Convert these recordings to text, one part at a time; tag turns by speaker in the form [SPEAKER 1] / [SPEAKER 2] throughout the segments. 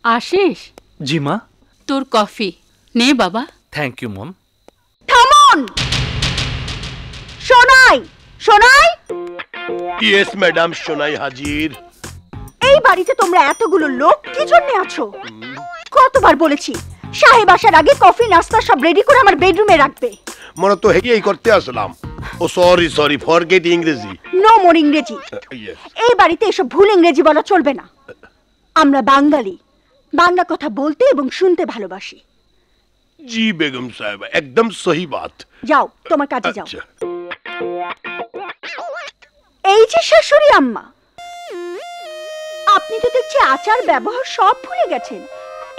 [SPEAKER 1] আশিস।
[SPEAKER 2] জি মা।
[SPEAKER 1] তোর কফি নে বাবা।
[SPEAKER 2] Thank you mom.
[SPEAKER 3] থামুন। সোনাই, সোনাই।
[SPEAKER 4] ইয়েস ম্যাডাম, সোনাই হাজির।
[SPEAKER 3] এই বাড়িতে তোমরা এতগুলো লোক কি জন্য আছো? কতবার বলেছি সাহেব আসার আগে কফি নাস্তা সব রেডি করে আমার বেডরুমে রাখবে।
[SPEAKER 4] মনে তো হেই করতে আসলাম। ও সরি সরি, ফরগেট ইংরেজি।
[SPEAKER 3] নো মোর ইংরেজি। এই বাড়িতে এসব ভুল ইংরেজি বলা চলবে না। আমরা বাঙালি, বাংলা কথা বলতে এবং শুনতে ভালোবাসি।
[SPEAKER 4] জি বেগম সাহেব, একদম সহি বাত।
[SPEAKER 3] যাও তোমার কাজে যাও। এই যে শাশুড়ি আম্মা, আপনি তো দেখছি আচার ব্যবহার সব ভুলে গেছেন।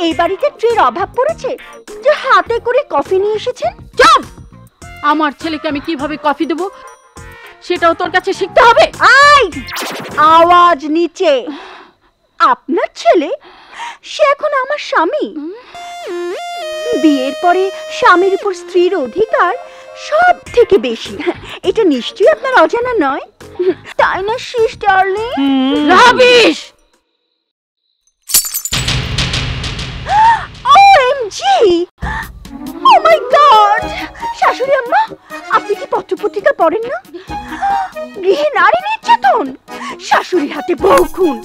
[SPEAKER 3] এই বাড়িতে ট্রের অভাব পড়েছে যে হাতে করে কফি নিয়ে এসেছেন।
[SPEAKER 1] চুপ! আমার ছেলেকে আমি কিভাবে কফি দেব সেটাও তোর কাছে শিখতে হবে।
[SPEAKER 3] আই, আওয়াজ নিচে। আপনার ছেলে, সে এখন আমার স্বামী। বিয়ের পরে স্বামীর উপর স্ত্রীর অধিকার সব থেকে বেশি। এটা নিশ্চয়ই আপনার অজানা নয়, তাই না শিস ডার্লিং?
[SPEAKER 1] রাবিশ!
[SPEAKER 3] ওএমজি! ও মাই গড! শাশুড়ি আম্মা, আপনি কি পত্রপত্রিকা পড়েন না? গৃহে নারী নির্যাতন, শাশুড়ির হাতে বউ খুন,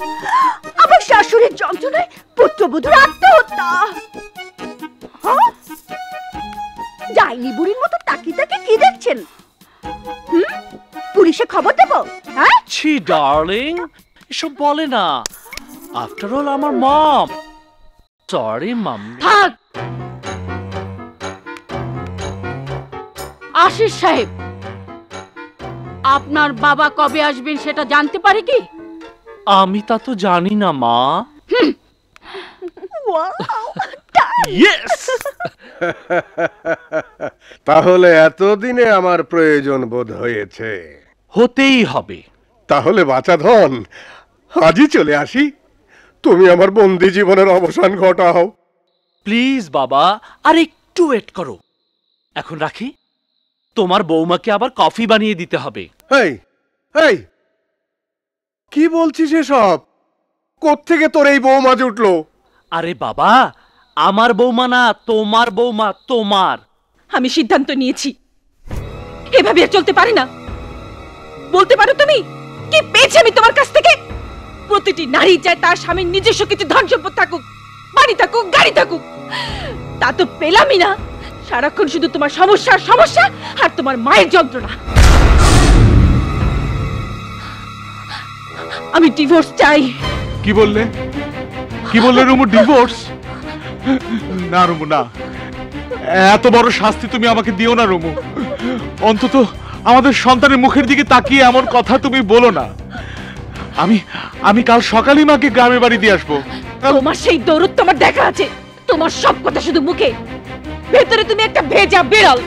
[SPEAKER 3] আবার শাশুড়ির যন্ত্রণায় পুত্রবধূর আত্মহত্যা। ডাইনি বুড়ির মতো তাকিয়ে তাকিয়ে কি দেখছেন? পুলিশে খবর দেব? হ্যাঁ?
[SPEAKER 2] ছি ডার্লিং, এসব বলে না। আফটার অল আমার মম। Sorry mom.
[SPEAKER 1] থাক। আশিস সাহেব, আপনার বাবা কবে আসবেন সেটা জানতে পারি কি?
[SPEAKER 2] আমি তা তো জানি না মা। ইয়েস!
[SPEAKER 5] তাহলে এতদিনে আমার প্রয়োজন বোধ হয়েছে।
[SPEAKER 2] হতেই হবে।
[SPEAKER 5] তাহলে বাঁচা ধন, আজই চলে আসি। তুমি আমার বন্দি জীবনের অবসান ঘটাও।
[SPEAKER 2] প্লিজ বাবা, আর একটু ওয়েট করো। এখন রাখি, তোমার বৌমাকে আবার কফি বানিয়ে দিতে হবে।
[SPEAKER 5] এই এই, কি বলছিস এসব? কোত্থেকে তোর এই বৌমা জুটলো?
[SPEAKER 2] আরে বাবা, আমার বৌমা না, তোমার বৌমা। তোমার।
[SPEAKER 6] আমি সিদ্ধান্ত নিয়েছি, এভাবে আর চলতে পারে না। বলতে পারো তুমি কি পেয়েছি আমি তোমার কাছ থেকে? প্রতিটি নারী চায় তার স্বামীর নিজস্ব কিছু ধন সম্পদ থাকুক, বাড়ি থাকুক, গাড়ি থাকুক। তা তো পেলামই না। সারাক্ষণ শুধু তোমার সমস্যার সমস্যা আর তোমার মায়ের যন্ত্রণা। আমি ডিভোর্স চাই।
[SPEAKER 7] কি বললে? কি বললে রুমু? ডিভোর্স? না রুমু, না। এত বড় শাস্তি তুমি আমাকে দিও না রুমু। অন্তত আমাদের সন্তানের মুখের দিকে তাকিয়ে এমন কথা তুমি বলো না। আমি কাল সকালেই মাকে গ্রামের বাড়ি দিয়ে আসবো।
[SPEAKER 6] তোমার সেই দৌড় তোমার দেখা আছে। তোমার সব কথা শুধু মুখে, ভেতরে তুমি একটা ভেজা বিড়াল।